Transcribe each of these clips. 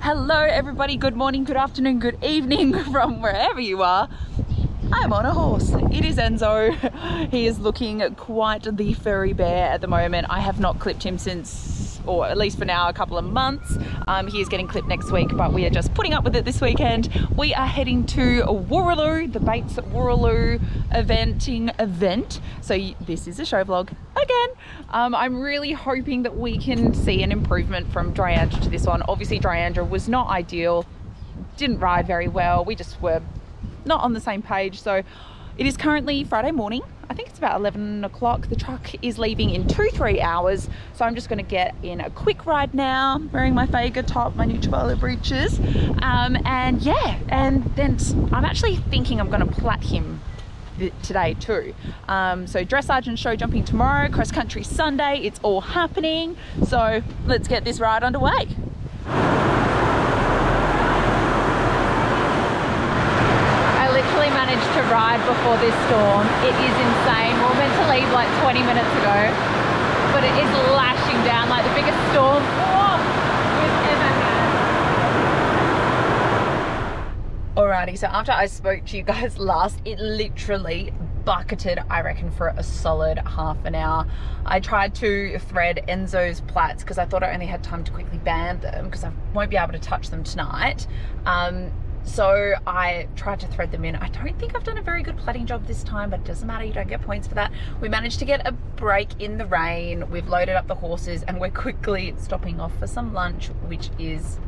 Hello everybody, good morning, good afternoon, good evening from wherever you are. I'm on a horse. It is Enzo. He is looking quite the furry bear at the moment. I have not clipped him since, or at least for now, a couple of months. He is getting clipped next week, but we are just putting up with it this weekend. We are heading to Wooroloo, the Bates Wooroloo event. So this is a show vlog again. I'm really hoping that we can see an improvement from Dryandra to this one. Obviously Dryandra was not ideal, didn't ride very well. We just were not on the same page. So it is currently Friday morning. I think it's about 11 o'clock. The truck is leaving in 2-3 hours. So I'm just going to get in a quick ride now, wearing my Vega top, my new Chevalo breeches. And yeah, and then I'm actually thinking I'm going to plait him today too. So dressage and show jumping tomorrow, cross country Sunday, it's all happening. So let's get this ride underway. Literally managed to ride before this storm. It is insane. We were meant to leave like 20 minutes ago, but it is lashing down like the biggest storm we've ever had. Alrighty, so after I spoke to you guys last, it literally bucketed, I reckon, for a solid half an hour. I tried to thread Enzo's plaits because I thought I only had time to quickly band them because I won't be able to touch them tonight. So I tried to thread them in. I don't think I've done a very good plaiting job this time, but it doesn't matter, you don't get points for that. We managed to get a break in the rain. We've loaded up the horses and we're quickly stopping off for some lunch, which is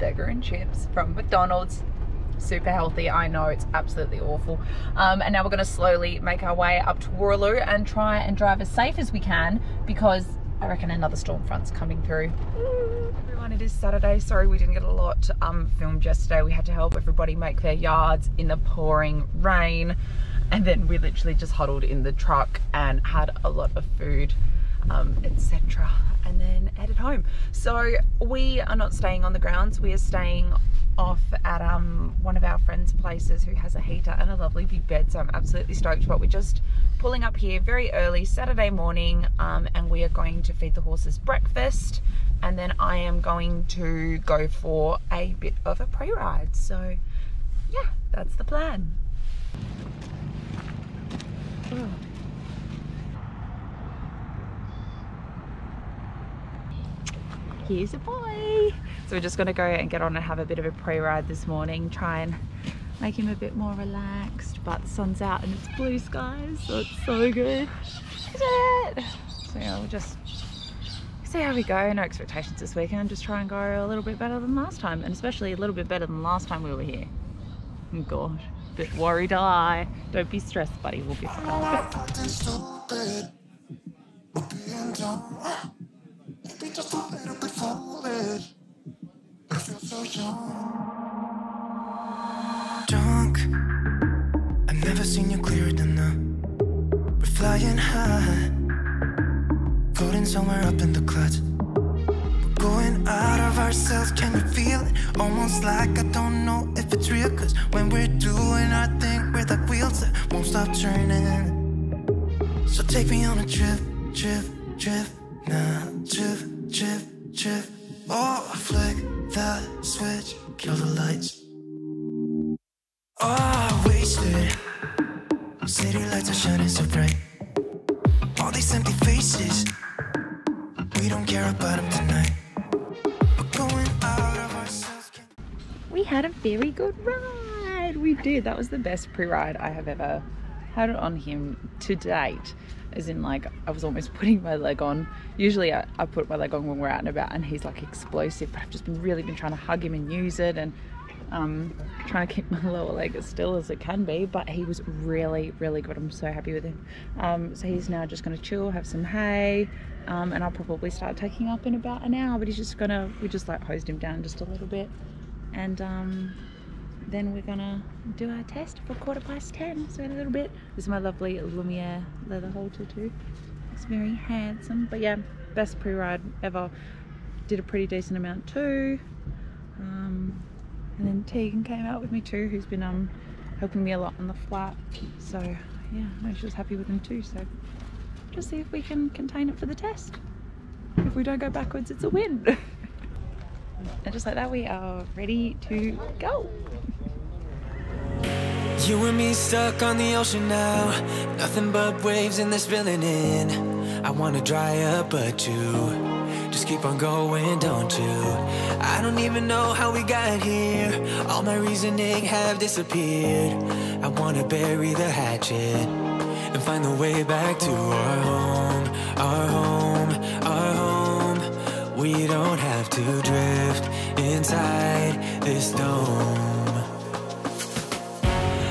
burger and chips from McDonald's. Super healthy, I know, it's absolutely awful. And now we're gonna slowly make our way up to Wooroloo and try and drive as safe as we can because I reckon another storm front's coming through. Everyone, it is Saturday. Sorry we didn't get a lot filmed yesterday. We had to help everybody make their yards in the pouring rain, and then we literally just huddled in the truck and had a lot of food, etc., and then headed home. So we are not staying on the grounds. We are staying off at one of our friends' places who has a heater and a lovely big bed, so I'm absolutely stoked. But we're just pulling up here very early Saturday morning, and we are going to feed the horses breakfast, and then I am going to go for a bit of a pre-ride. So yeah, that's the plan. Oh. Here's a boy. So we're just going to go and get on and have a bit of a pre-ride this morning, try and make him a bit more relaxed. But the sun's out and it's blue skies, so it's so good. So yeah, we'll just see how we go. No expectations this weekend, just try and go a little bit better than last time, and especially a little bit better than last time we were here. Oh gosh, a bit worried I. Don't be stressed, buddy, we'll be fine. Just a little bit foolish. I feel so drunk. I've never seen you clearer than now. We're flying high, floating somewhere up in the clouds. We're going out of ourselves. Can you feel it? Almost like I don't know if it's real. Cause when we're doing our thing, we're like wheels that won't stop turning. So take me on a trip, trip, trip. Now, trip, trip, trip. Oh, flick the switch, kill the lights. Oh, wasted. City lights are shining so bright. All these empty faces, we don't care about them tonight. We're going out of ourselves. We had a very good ride. We did. That was the best pre-ride I have ever had on him to date. As in, like, I was almost putting my leg on. Usually I put my leg on when we're out and about and he's like explosive, but I've just really been trying to hug him and use it, and trying to keep my lower leg as still as it can be. But he was really, really good. I'm so happy with him. So he's now just going to chill, have some hay, and I'll probably start taking up in about an hour. But he's just gonna, we just like hosed him down just a little bit, and then we're gonna do our test for 10:15, so in a little bit. This is my lovely Lumiere leather halter too. It's very handsome. But yeah, best pre-ride ever. Did a pretty decent amount too. And then Tegan came out with me too, who's been helping me a lot on the flat. So yeah, no, she was happy with him too. So just see if we can contain it for the test. If we don't go backwards, it's a win. And just like that, we are ready to go. You and me stuck on the ocean now, nothing but waves and they're spilling in. I wanna dry up but you just keep on going, don't you? I don't even know how we got here, all my reasoning have disappeared. I wanna bury the hatchet and find the way back to our home, our home, our home. We don't have to drift inside this dome.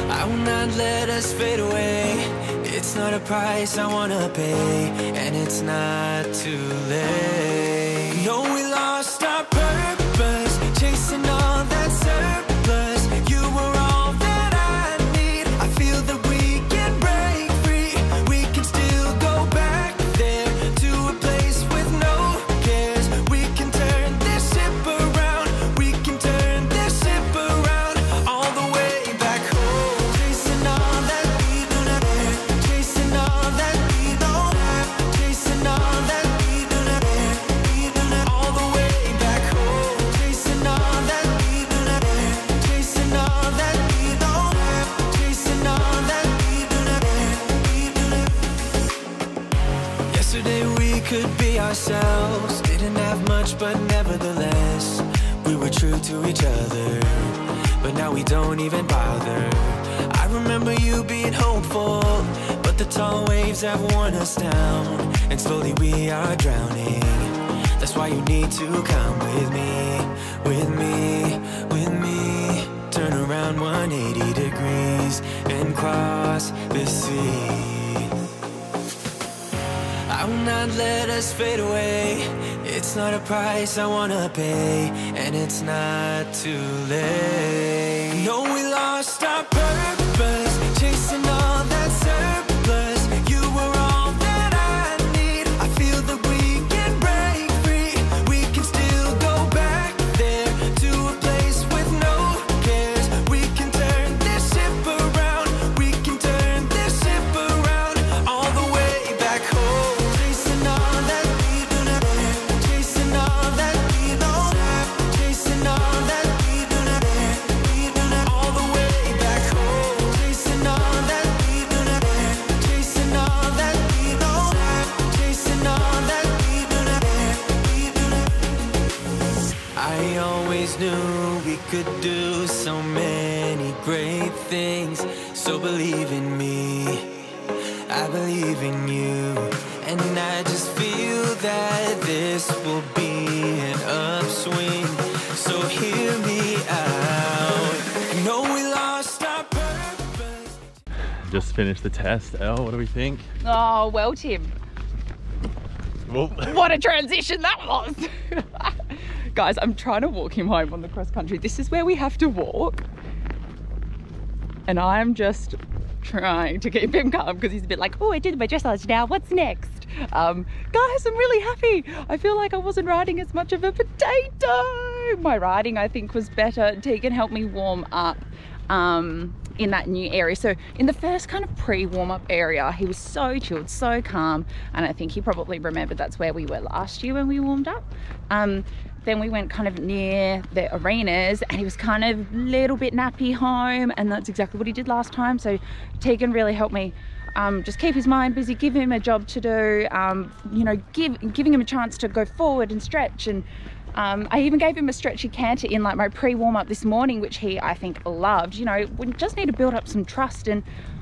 I will not let us fade away. It's not a price I wanna pay, and it's not too late. No, we lost our purpose, chasing all that surplus. You were all that I need. I feel that we can break free. We can still go back there to a place with no cares. We can turn this ship around. We can turn this ship around all the way back home. Chasing all that we do not have, chasing all that we don't have, chasing all that we do not have, we do not, all the way back home. Chasing all that we do not have, chasing all that we don't have, chasing all that we do not have, we do not. Yesterday we could be ourselves, didn't have much but nevertheless we were true to each other, but now we don't even bother. I remember you being hopeful, but the tall waves have worn us down, and slowly we are drowning. That's why you need to come with me, with me, with me. Turn around 180 degrees and cross the sea. I will not let us fade away. It's not a price I wanna pay, and it's not too late. No, we lost our purpose, chasing all that surplus. You were all that I need. I feel that we can break free. We can still go back there to a place with no cares. We can turn this ship around. We can turn this ship around all the way back home. Chasing all that we do not have, chasing all that we don't have, chasing all that we do not have, we do not, all the way back home. Chasing all that we do not have, chasing all that we don't have, chasing all that we do not have, we do not. I always knew we could do so many great things, so believe in me, I believe in you, and I just feel that this will be an upswing, so hear me out. No, we lost our purpose. Just finished the test. Elle, what do we think? Oh, well, Tim, Well, what a transition that was. Guys, I'm trying to walk him home on the cross country. This is where we have to walk, and I'm just trying to keep him calm because he's a bit like, oh, I did my dressage now, what's next? Guys, I'm really happy. I feel like I wasn't riding as much of a potato. My riding, I think, was better. Tegan helped me warm up in that new area. So in the first kind of pre-warm-up area, he was so chilled, so calm, and I think he probably remembered that's where we were last year when we warmed up. Then we went kind of near the arenas, and he was kind of a little bit nappy home, and that's exactly what he did last time. So Tegan really helped me just keep his mind busy, give him a job to do, you know, giving him a chance to go forward and stretch. And I even gave him a stretchy canter in like my pre-warm-up this morning, which he, I think, loved. You know, we just need to build up some trust, and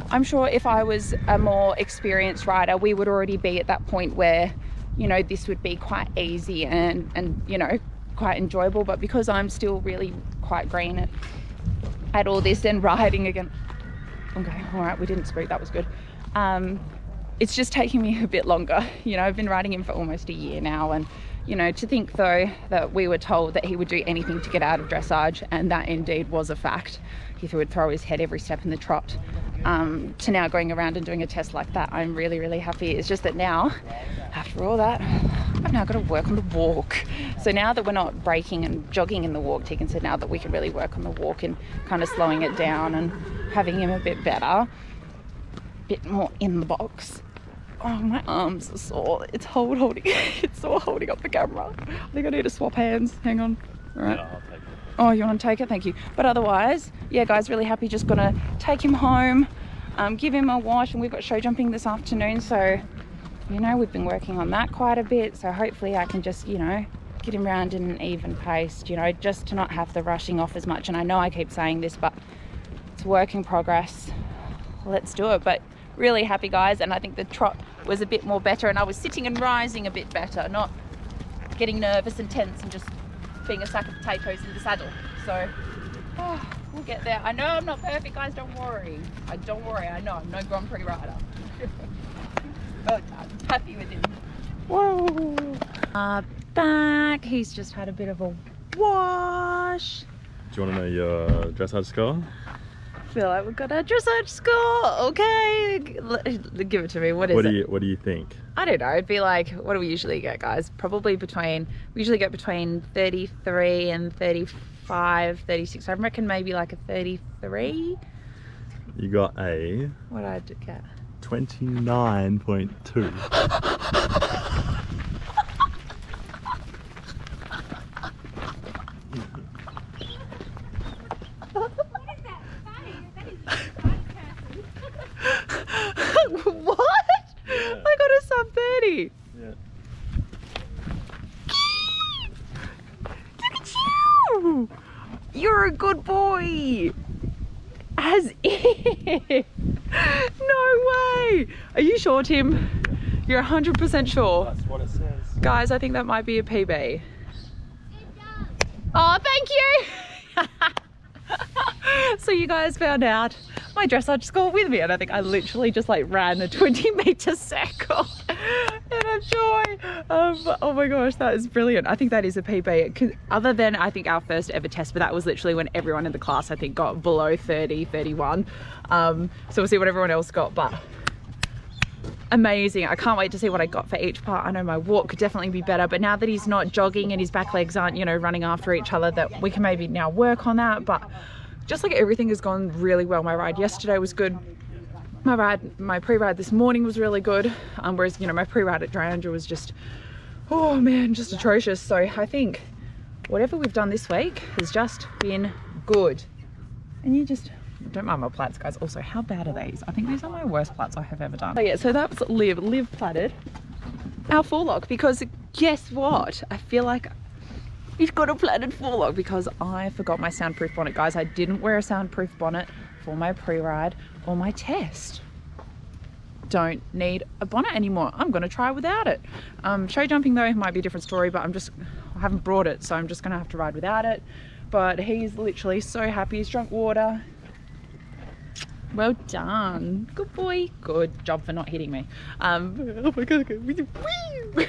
I'm sure if I was a more experienced rider, we would already be at that point where, you know, this would be quite easy and you know, quite enjoyable. But because I'm still really quite green at all this and riding again, okay, all right, we didn't spook, that was good. It's just taking me a bit longer. You know, I've been riding him for almost a year now, and you know, to think though that we were told that he would do anything to get out of dressage, and that indeed was a fact. He would throw his head every step in the trot. To now going around and doing a test like that, I'm really, really happy. It's just that now, after all that, I've now got to work on the walk. So now that we're not braking and jogging in the walk, Tegan said now that we can really work on the walk and kind of slowing it down and having him a bit better, a bit more in the box. Oh, my arms are sore. It's holding it's sore holding up the camera. I think I need to swap hands. Hang on. Right. Yeah, I'll take it. Oh, you want to take it? Thank you. But otherwise, yeah, guys, really happy. Just gonna take him home, give him a wash, and we've got show jumping this afternoon. So, you know, we've been working on that quite a bit. So hopefully I can just, you know, get him around in an even pace, you know, just to not have the rushing off as much. And I know I keep saying this, but it's work in progress. Let's do it. But really happy, guys. And I think the trot was a bit more better, and I was sitting and rising a bit better, not getting nervous and tense and just being a sack of potatoes in the saddle. So we'll get there. I know I'm not perfect, guys, don't worry. Don't worry, I know I'm no Grand Prix rider. But I'm happy with him. Whoa. Back, he's just had a bit of a wash. Do you want to know your dressage score? I feel like we've got our dressage score. Okay, give it to me. What is it? What do you think? I don't know. It'd be like, what do we usually get, guys? Probably we usually get between 33 and 35, 36. I reckon maybe like a 33. You got a... What did I get? 29.2. What? Yeah. I got a sub 30. Yeah. Look at you! You're a good boy. As if. No way. Are you sure, Tim? You're 100% sure. That's what it says. Guys, I think that might be a PB. Oh, thank you. So you guys found out my dressage score with me, and I think I literally just like ran a 20-meter circle in a joy. Oh my gosh, that is brilliant. I think that is a PB, other than I think our first ever test, but that was literally when everyone in the class I think got below 30, 31. So we'll see what everyone else got, but amazing. I can't wait to see what I got for each part. I know my walk could definitely be better, but now that he's not jogging and his back legs aren't, you know, running after each other, that we can maybe now work on that. But just like everything has gone really well. My ride yesterday was good. My pre-ride this morning was really good. Whereas, you know, my pre-ride at Drandra was just, oh man, just atrocious. So I think whatever we've done this week has just been good. And you just don't mind my plats, guys. Also, how bad are these? I think these are my worst plats I have ever done. Oh yeah, so that's Liv platted our forelock, because guess what? I feel like he's got a platted forelock because I forgot my soundproof bonnet, guys. I didn't wear a soundproof bonnet for my pre-ride or my test. Don't need a bonnet anymore. I'm gonna try without it. Show jumping though might be a different story, but I haven't brought it, so I'm just gonna have to ride without it. But he's literally so happy. He's drunk water. Well done. Good boy. Good job for not hitting me. Oh my god. Woo!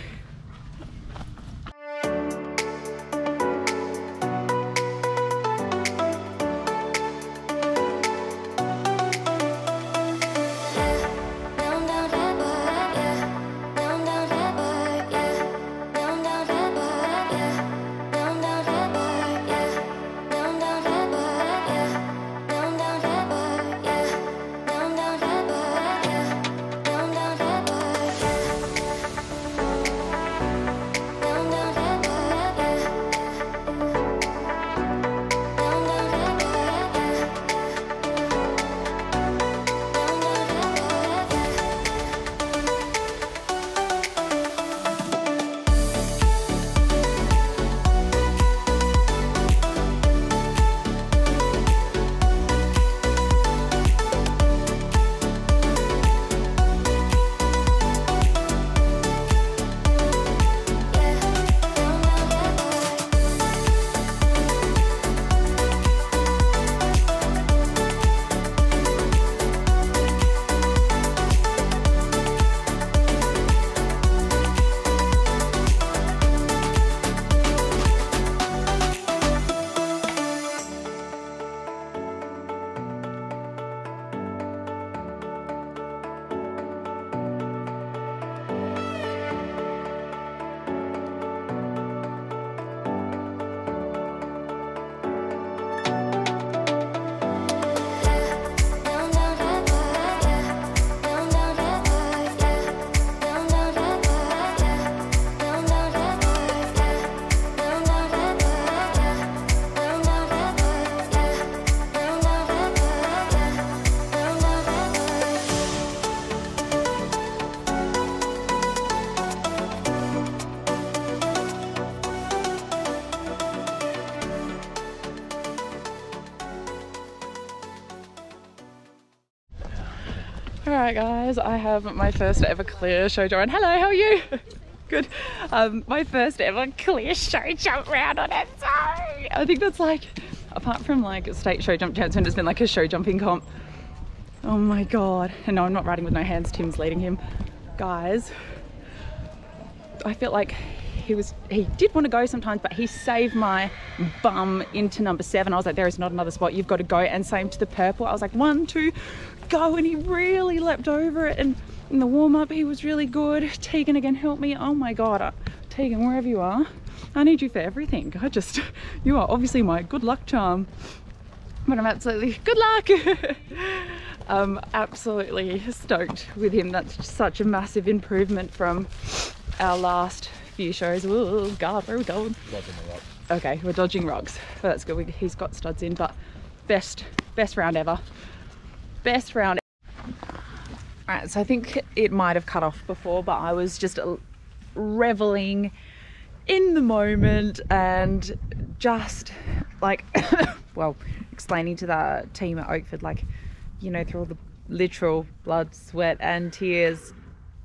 All right, guys, I have my first ever clear show jump. Hello, how are you? Good. My first ever clear show jump round on Enzo. I think that's like, apart from like a state show jump chance when it's been like a show jumping comp. Oh my God. And no, I'm not riding with no hands. Tim's leading him. Guys, I felt like he did want to go sometimes, but he saved my bum into number 7. I was like, there is not another spot, you've got to go. And same to the purple. I was like, 1, 2, go. And he really leapt over it. And in the warm-up, he was really good. Tegan again helped me. Oh my God, Tegan, wherever you are, I need you for everything. You are obviously my good luck charm. But I'm absolutely, good luck. I'm absolutely stoked with him. That's such a massive improvement from our last few shows. Oh God, where are we going? Dodging the rock. Okay, we're dodging rocks. But that's good. He's got studs in, but best round ever. Best round. Alright, so I think it might have cut off before, but I was just reveling in the moment and just like, well, explaining to the team at Oakford, like, you know, through all the literal blood, sweat and tears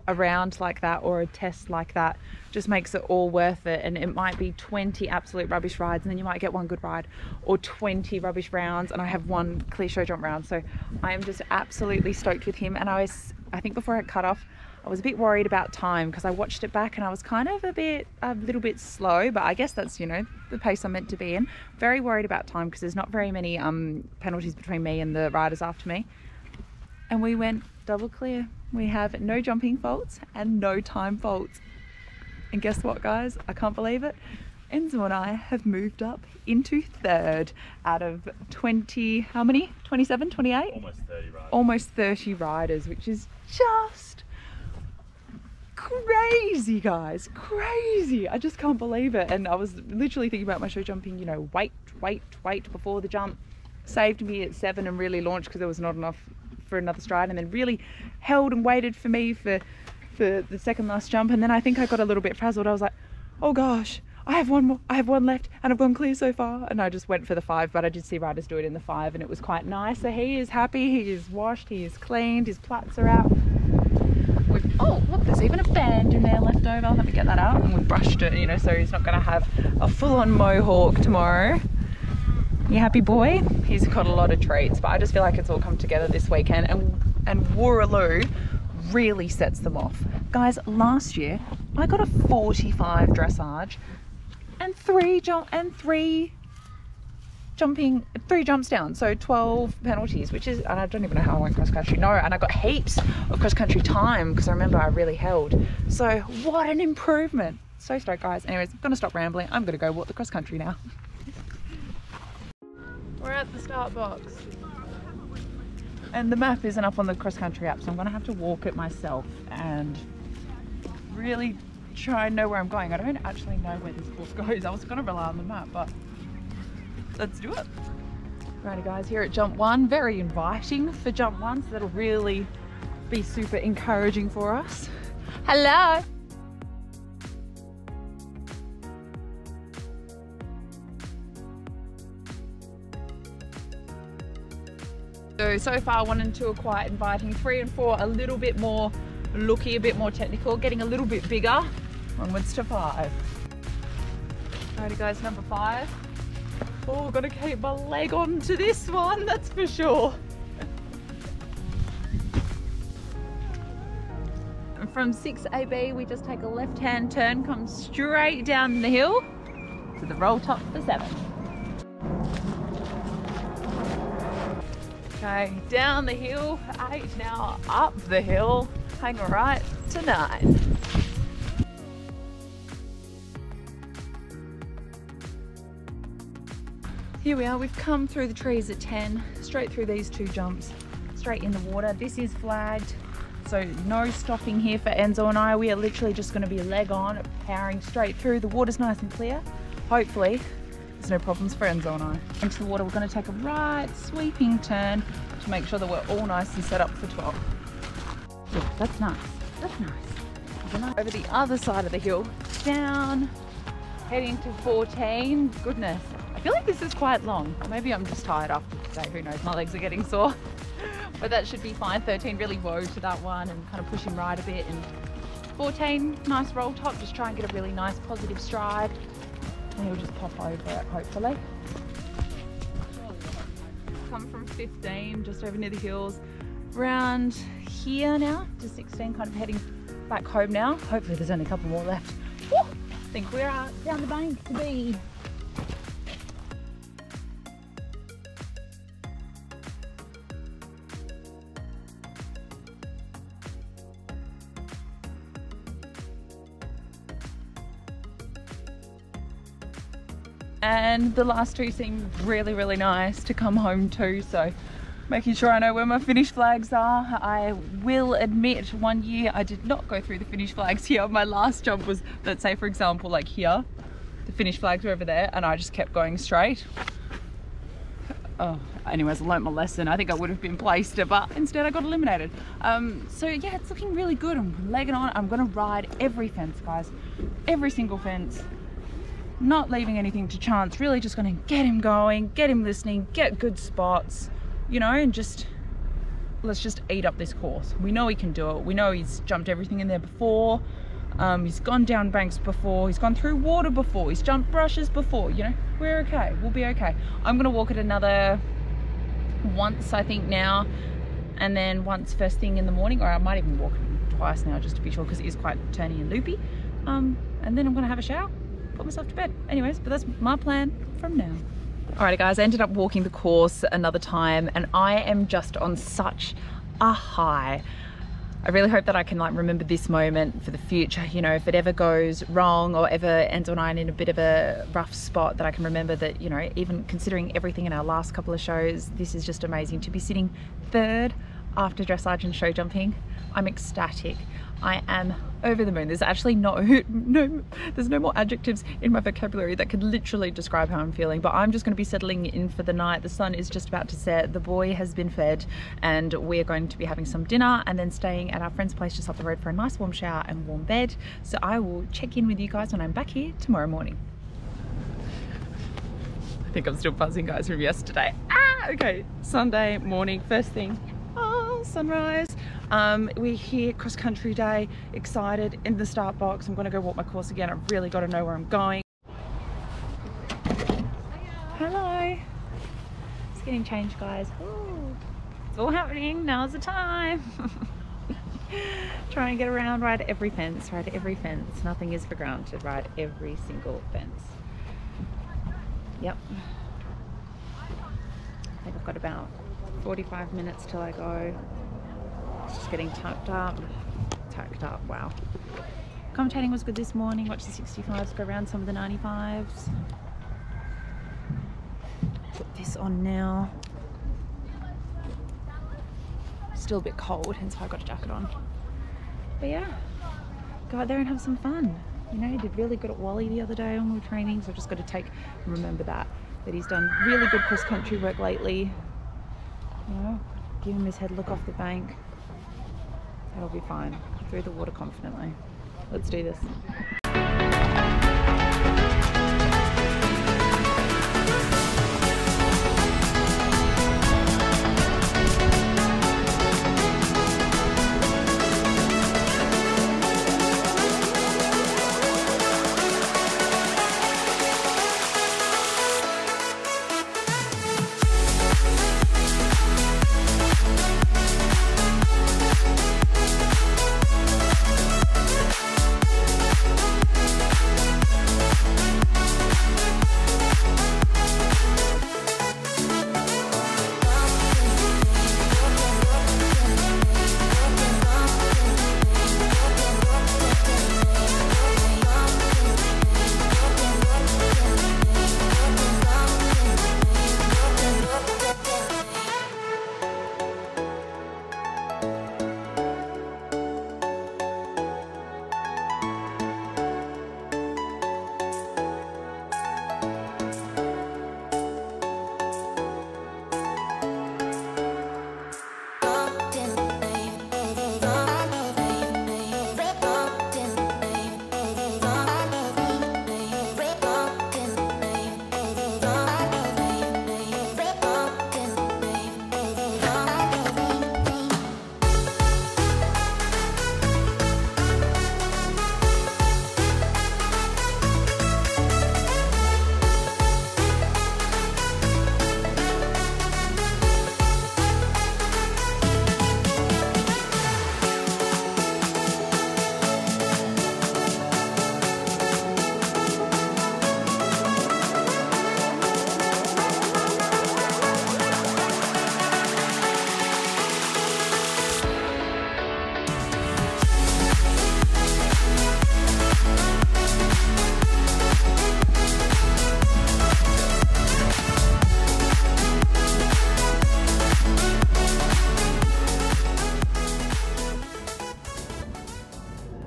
around like that, or a test like that, just makes it all worth it. And it might be 20 absolute rubbish rides and then you might get one good ride, or 20 rubbish rounds and I have one clear show jump round. So I am just absolutely stoked with him. And I think before it cut off, I was a bit worried about time because I watched it back and I was kind of a little bit slow, but I guess that's, you know, the pace I'm meant to be in. Very worried about time because there's not very many penalties between me and the riders after me. And we went double clear. We have no jumping faults and no time faults. And guess what, guys? I can't believe it. Enzo and I have moved up into 3rd out of 20, how many? 27, 28? Almost 30 riders. Almost 30 riders, which is just crazy, guys. Crazy. I just can't believe it. And I was literally thinking about my show jumping, you know, wait before the jump. Saved me at 7 and really launched because there was not enough for another stride, and then really held and waited for me for the second last jump. And then I think I got a little bit frazzled. I was like, oh gosh, I have one more, I have one left and I've gone clear so far. And I just went for the 5, but I did see riders do it in the 5 and it was quite nice. So he is happy, he is washed, he is cleaned, his plaits are out. Oh look, there's even a band in there left over. Let me get that out. And we brushed it, you know, so he's not going to have a full-on mohawk tomorrow. You happy, boy? He's got a lot of treats, but I just feel like it's all come together this weekend, and Wooroloo really sets them off. Guys, last year I got a 45 dressage and 3 jumps down, so 12 penalties, which is, and I don't even know how I went cross country. No, and I got heaps of cross country time because I remember I really held. So what an improvement. So stoked, guys. Anyways, I'm gonna stop rambling. I'm gonna go walk the cross country now. We're at the start box and the map isn't up on the cross country app, so I'm gonna have to walk it myself and really try and know where I'm going. I don't actually know where this course goes. I was gonna rely on the map, but let's do it. Righty guys, here at jump 1, very inviting for jump 1, so that'll really be super encouraging for us. Hello. So far 1 and 2 are quite inviting. 3 and 4 a little bit more looky, a bit more technical, getting a little bit bigger. Onwards to 5. Alrighty guys, number 5. Oh, gotta keep my leg on to this one, that's for sure. And from 6AB we just take a left-hand turn, come straight down the hill to the roll top for 7. Okay, down the hill for 8, now up the hill, hang a right to 9. Here we are, we've come through the trees at 10, straight through these 2 jumps, straight in the water. This is flagged, so no stopping here for Enzo and I. We are literally just going to be leg on, powering straight through. The water's nice and clear. Hopefully, there's no problems for Enzo and I. Into the water, we're going to take a right sweeping turn to make sure that we're all nice and set up for 12. Yeah, that's nice, that's nice. Over the other side of the hill, down, heading to 14. Goodness, I feel like this is quite long. Maybe I'm just tired after today, who knows, my legs are getting sore. but that should be fine. 13 really low to that one and kind of push him right a bit, and 14 nice roll top, just try and get a really nice positive stride, and he'll just pop over it hopefully. Come from 15 just over near the hills, round here now to 16, kind of heading back home now. Hopefully there's only a couple more left. Woo! I think we're down the bank to be. And the last two seem really, really nice to come home to, so making sure I know where my finish flags are. I will admit, one year I did not go through the finish flags here. My last jump was, let's say for example, like here, the finish flags were over there and I just kept going straight. Oh, anyways, I learnt my lesson. I think I would have been placed, but instead I got eliminated. So yeah, it's looking really good. I'm legging on. I'm gonna ride every fence, guys. Every single fence. Not leaving anything to chance, really just gonna get him going, get him listening, get good spots, you know, and just, let's just eat up this course. We know he can do it. We know he's jumped everything in there before. He's gone down banks before, he's gone through water before, he's jumped brushes before, you know, we're okay, we'll be okay. I'm gonna walk it another once, I think now, and then once first thing in the morning, or I might even walk it twice now just to be sure, because it is quite turny and loopy. And then I'm gonna have a shower, put myself to bed. Anyways, but that's my plan from now. Alrighty guys, I ended up walking the course another time and I am just on such a high. I really hope that I can like remember this moment for the future, you know, if it ever goes wrong or ever ends on in a bit of a rough spot, that I can remember that, you know, even considering everything in our last couple of shows, this is just amazing to be sitting third after dressage and show jumping. I'm ecstatic. I am over the moon. There's actually there's no more adjectives in my vocabulary that could literally describe how I'm feeling, but I'm just going to be settling in for the night. The sun is just about to set, the boy has been fed, and we're going to be having some dinner and then staying at our friend's place just up the road for a nice warm shower and warm bed. So I will check in with you guys when I'm back here tomorrow morning. I think I'm still buzzing, guys, from yesterday. Okay, Sunday morning, first thing, sunrise. We're here, cross country day, excited, in the start box. I'm gonna go walk my course again. I've really got to know where I'm going. Hello. Just getting changed, guys. Ooh, it's all happening, now's the time. Try and get around, ride every fence, nothing is for granted, ride every single fence. Yep. I think I've got about 45 minutes till I go. Just getting tacked up, wow. Commentating was good this morning, watched the 65s go around some of the 95s. Put this on now. Still a bit cold, hence why I got a jacket on. But yeah, go out there and have some fun. You know, he did really good at Wally the other day when we were training, so I've just got to remember that he's done really good cross-country work lately. You know, give him his head look off the bank. That'll be fine. Through the water confidently. Let's do this.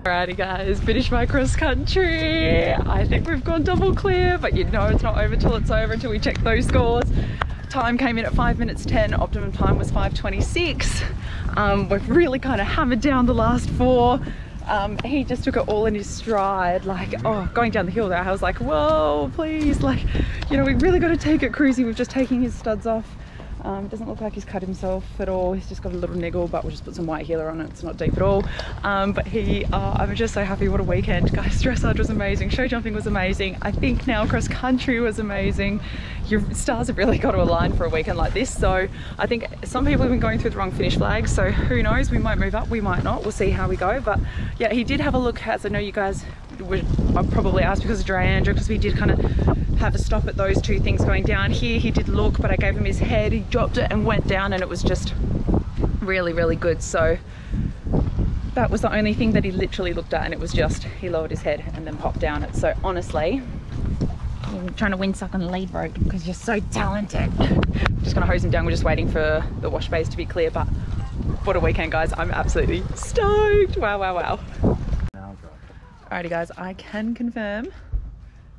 Alrighty guys, finished my cross country. I think we've gone double clear, but you know it's not over till it's over until we check those scores. Time came in at 5 minutes 10, optimum time was 5:26. We've really kind of hammered down the last 4. He just took it all in his stride, like, oh, going down the hill there, I was like, whoa, please, like, you know, we really got to take it cruisy. We've just taken his studs off. It doesn't look like he's cut himself at all. He's just got a little niggle, but we'll just put some white healer on it. It's not deep at all. But I'm just so happy. What a weekend, guys. Dressage was amazing. Show jumping was amazing. I think now cross country was amazing. Your stars have really got to align for a weekend like this. So I think some people have been going through the wrong finish flags. So who knows? We might move up, we might not. We'll see how we go. But yeah, he did have a look, as I know you guys would probably ask because of Diandra, because we did kind of have a stop at those 2 things going down here. He did look, but I gave him his head, he dropped it and went down, and it was just really, really good. So that was the only thing that he literally looked at, and it was just, he lowered his head and then popped down it. So honestly, I'm trying to windsuck on the lead rope because you're so talented. I'm just gonna hose him down. We're just waiting for the wash bays to be clear, but what a weekend, guys. I'm absolutely stoked. Wow, wow, wow. Alrighty guys, I can confirm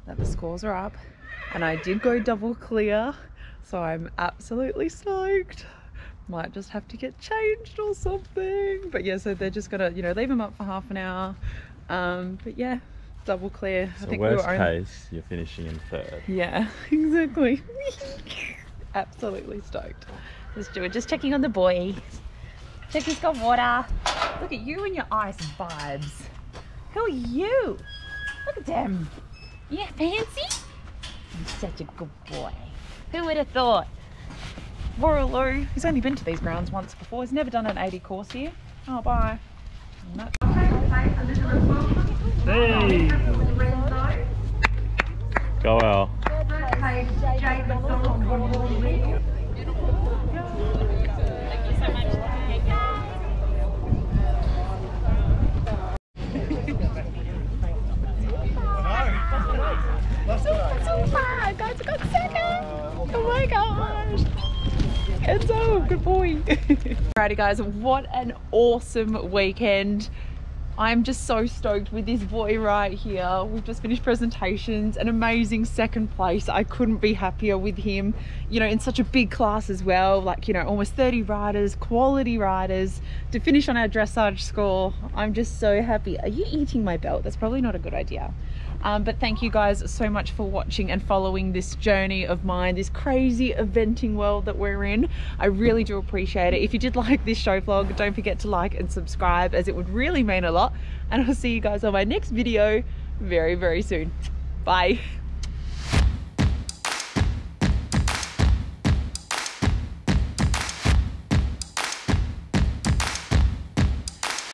that the scores are up and I did go double clear, so I'm absolutely stoked. Might just have to get changed or something, but yeah, so they're just gonna, you know, leave them up for half an hour. But yeah, double clear. So I think worst case, you're finishing in 3rd. Yeah, exactly. Absolutely stoked. Let's do it. Just checking on the boy. Check he's got water. Look at you and your ice vibes. Who are you? Look at them. Yeah, fancy? I'm such a good boy. Who would have thought? Wooroloo. He's only been to these grounds once before. He's never done an 80 course here. Oh, bye. Hey! Go Al. So far, guys, I got 2nd. Oh my gosh. Enzo, good boy. Alrighty guys, what an awesome weekend. I'm just so stoked with this boy right here. We've just finished presentations, an amazing 2nd place. I couldn't be happier with him, you know, in such a big class as well, like, you know, almost 30 riders, quality riders, to finish on our dressage score. I'm just so happy. Are you eating my belt? That's probably not a good idea. But thank you guys so much for watching and following this journey of mine, this crazy eventing world that we're in. I really do appreciate it. If you did like this show vlog, don't forget to like and subscribe, as it would really mean a lot. And I'll see you guys on my next video very, very soon. Bye.